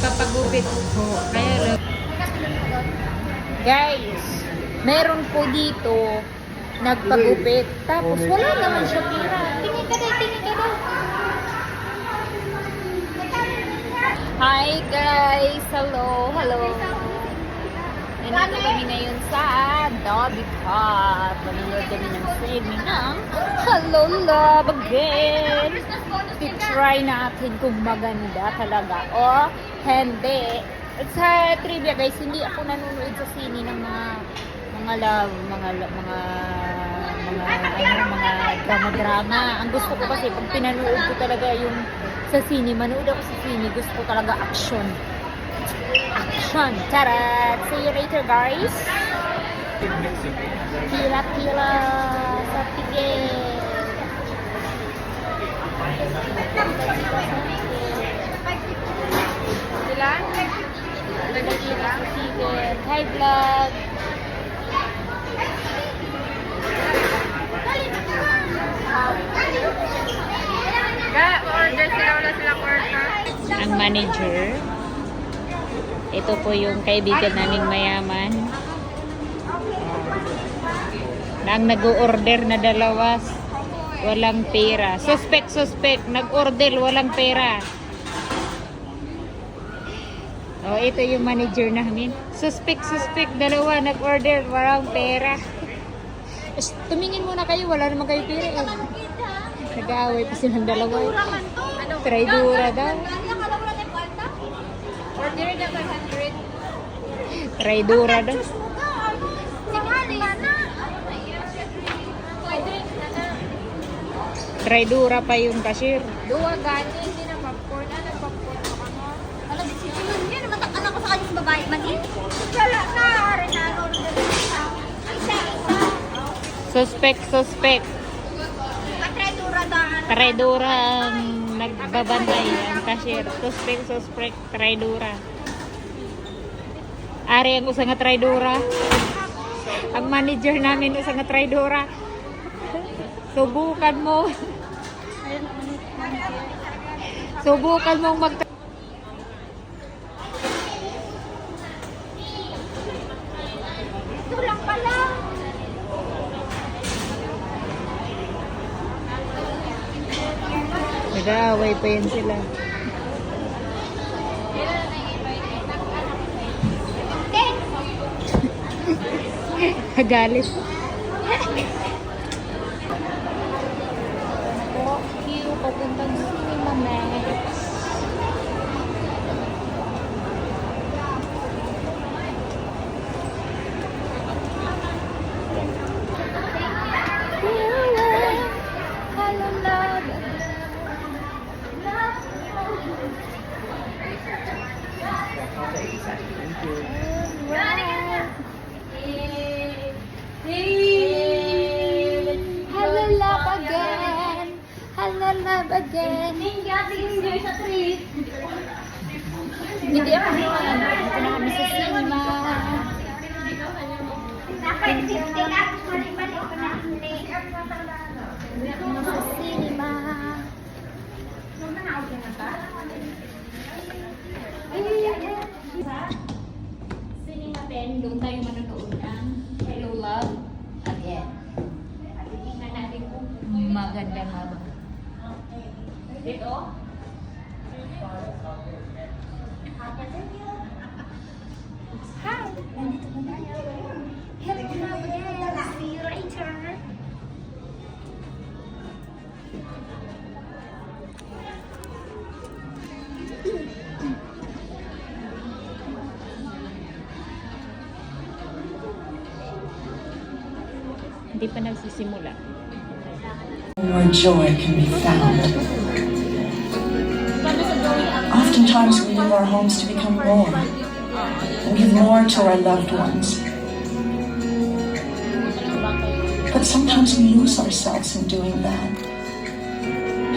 nagpapagupit po. Kaya guys, meron po dito nagpagupit. Tapos wala naman siya pira. Tingin ka daw, tingin ka daw. Hi guys! Hello, hello. Nandito kami ngayon sa Dobby Cup. Manonood kami ng semi ng Hello Love Again. I-try natin kung maganda talaga o hindi. At sa trivia guys, hindi ako nanonood sa sini ng mga drama-drama. Ang gusto ko kasi pag pinanood ko talaga yung sa sini, manood ako sa sini, gusto ko talaga action. Action! Charat! See you later guys! Pila-pila sa ticket! Pila? Pila sa ticket. Hi vlog! Order sila, wala silang order. Ang manager. Ito po yung kaibigan naming mayaman. Na ang nag-order na dalawa, walang pera. Suspect, nag-order, walang pera. Oh, ito yung manager namin. Suspect, dalawa, nag-order, walang pera. Tumingin muna kayo, wala naman kayo pera eh. Nag-aaway pa silang dalawa. Traidura daw. Order na 500. Traidura daw. Traidura pa yung cashier. Dua gani, hindi na popcorn. Ano popcorn mo ka mo? Alam, hindi naman anak ko sa kanyang babae man eh. Wala na, Renano. Suspect. Traidura ang nagbabantay ang cashier. Suspect, traidura. Ari ang usa nga traidura. Ang manager namin usa nga traidura. Subukan mo. Subukan mong mag Tulang pala. nag-aaway pa yan sila. Galit. Tokyo, papuntang Cinema Max. Love again. Hindi sa tree. Hindi ako naman. Ito na kami sa cinema. Dapat 15 at balik ko na. Ito na sa cinema. Cinema 10, doon tayo manonood ng Hello Love Again. At tingnan natin kung maganda nga ba. Dito? Hi! Nandito na tayo. Hello, love again. See you later. Hindi pa nagsisimula. Where joy can be found. Oftentimes we leave our homes to become more and give more to our loved ones. But sometimes we lose ourselves in doing that.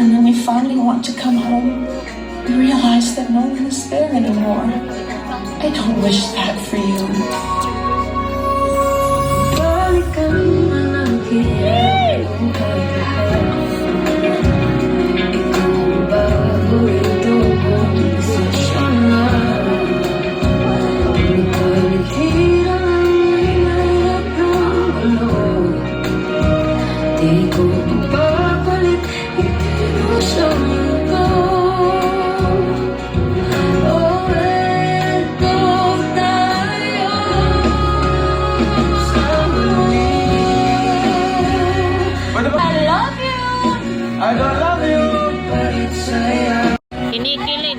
And when we finally want to come home, we realize that no one is there anymore. I don't wish that for you. Ikaw bago ito kung desisyon na I don't love you, but it's a Kinikilig.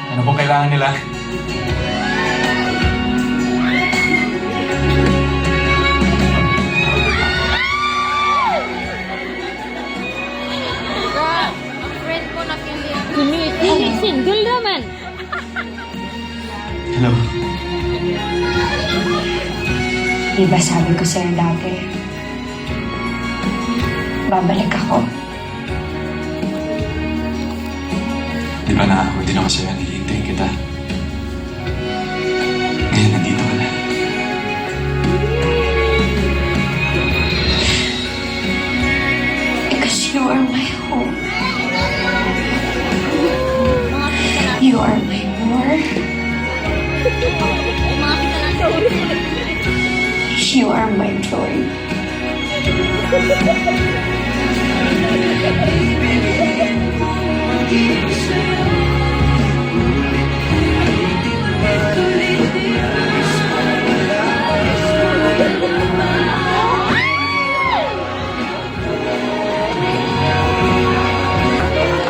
Ano pong kailangan nila? Ang friend ko na kilig. Kinikilig. Single naman. Hello. Di ba sabi ko sa'yo dati? Babalik ako. Di ba na ako din ako sa'yo, naghihintay kita. Ngayon, nandito ka na. Because you are my home. You are my war. You are my joy.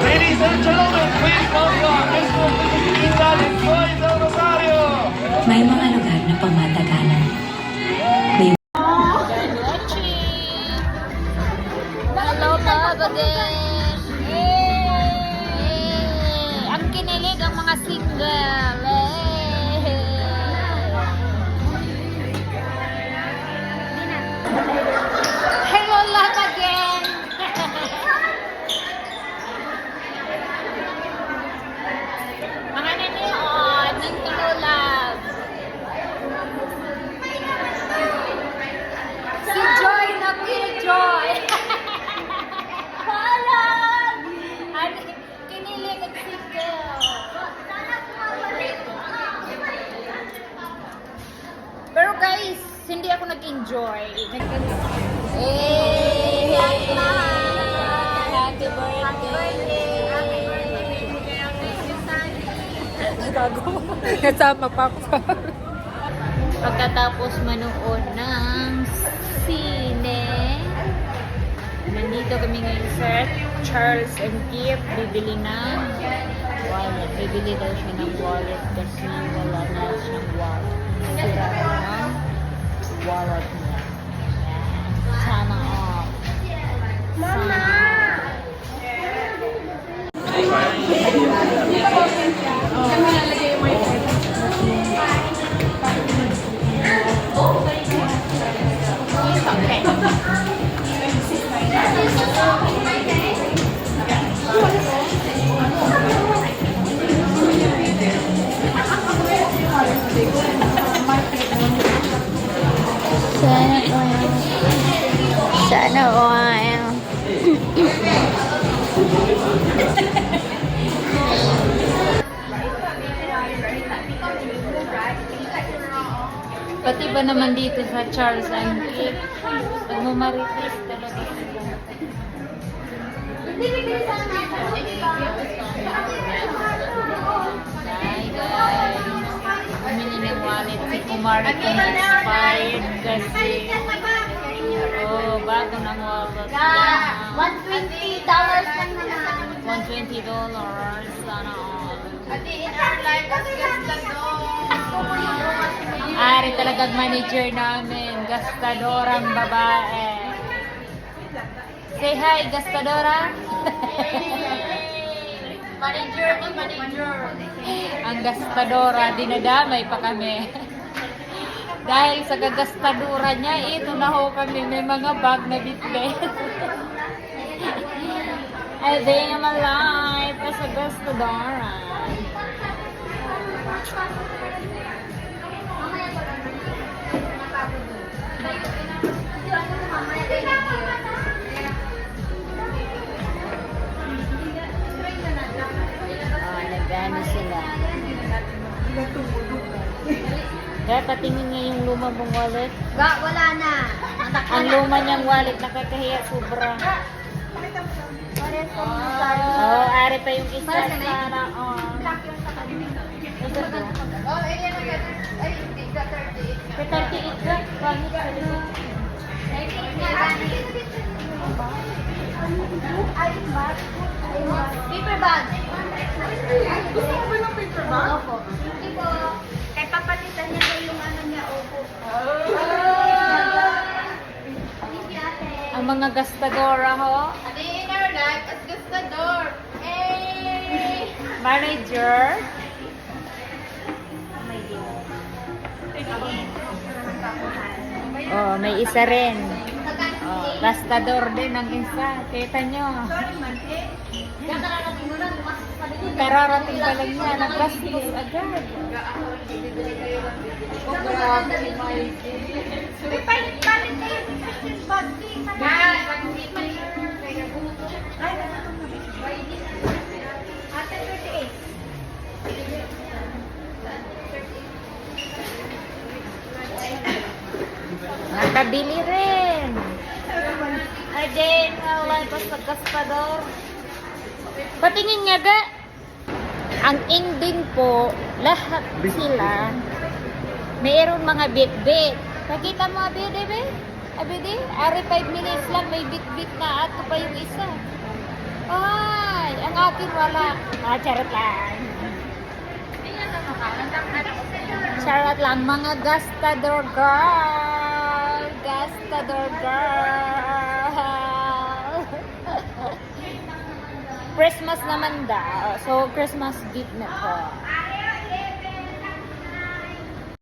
Ladies and gentlemen, please welcome Mr. Ethan and Troy Del Rosario. May mga lugar na pamatagalan. May Hello, Bangladesh! Yay! Ang kinilig ang mga single. Hello, love again! Mga nanonood ng True Love. Si Joy na Joy. Halan! Kinilig at single. Pero guys, hindi ako nag-enjoy. Hey! Happy birthday! Kasama pa ako. Pagkatapos manood ng sine, nandito kami ngayon sa Charles and Keith, bibili ng wallet. Bibili daw siya ng wallet kasi wala na siyang wallet. Sira na ng wallet niya. Yan. Sana all. Mama! Sana all. Pati ba naman dito sa Charles and Keith, nagmamarites talaga sila. Hi guys! Bumili ng wallet si Kumari kung expired kasi bago ng wallet niya. $120 lang naman. $120. Sana all. Ate, in our life, kasi ganda Ari talagang manager namin. Gastadorang babae. Say hi, Gastadora. Manager ni manager. Ang Gastadora, dinadamay pa kami. Dahil sa gagastadura niya, ito na ho kami. May mga bag na display. I think I'm alive as a Gastadora. Nagano sila. Kaya patingin nga yung luma mong wallet. Wala na. Ang luma niyang wallet, nakakahiya sobra. Oo, ari pa yung isa Para sa may- sana. Black yung sa kanina. Ito to. Oh, ay, yan ang ay, hindi ka 38. Kaya 38 lang. Pangit sa likod. 38 nga lang. Paper bag. Gusto mo ba ng paper bag? Opo. Hindi po. Kaya papalitan niya ko yung ano niya, opo. Thank you, ate. Ang mga gastadora ho. A day in our life as gastador. Hey! Manager. Oh, may isa rin. Oh, gastador din ang isa. Kita nyo. Kararating pa lang niya. Nag-gastos agad. Palit kayo yung bag. Ate, 38. Nakabili rin. Again, wala pa sa gastador. Patingin nga ga. Ang ending po, lahat sila mayroon mga bit-bit. Pakita mo, abide, be? Abide? Ari 5 minutes lang, may bit-bit na. Ato pa yung isa. Ay, ang akin wala. Charot lang. Charot lang, mga gastador girl. Gastador girl. Christmas naman daw. So, Christmas gift na po.